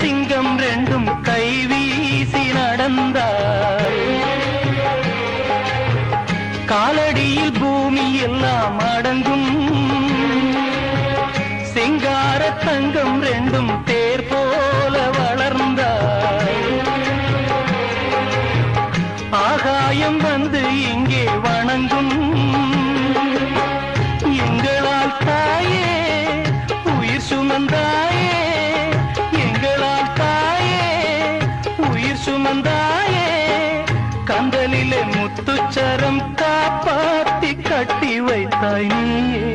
சிங்கம் ரெண்டும் கை வீசி நடந்தார். காலடியில் பூமி எல்லாம் அடங்கும். சிங்கார தங்கம் ரெண்டும் தேர் போல வளர்ந்தார். ஆகாயம் வந்து இங்கே வணங்கும். எங்களால் தாயே உயிர் சுமந்தாயே, எங்களால் தாயே உயிர் சுமந்தாயே, கந்தலிலே முத்துச்சரம் காப்பாத்தி கட்டி வைத்தாய் நீயே.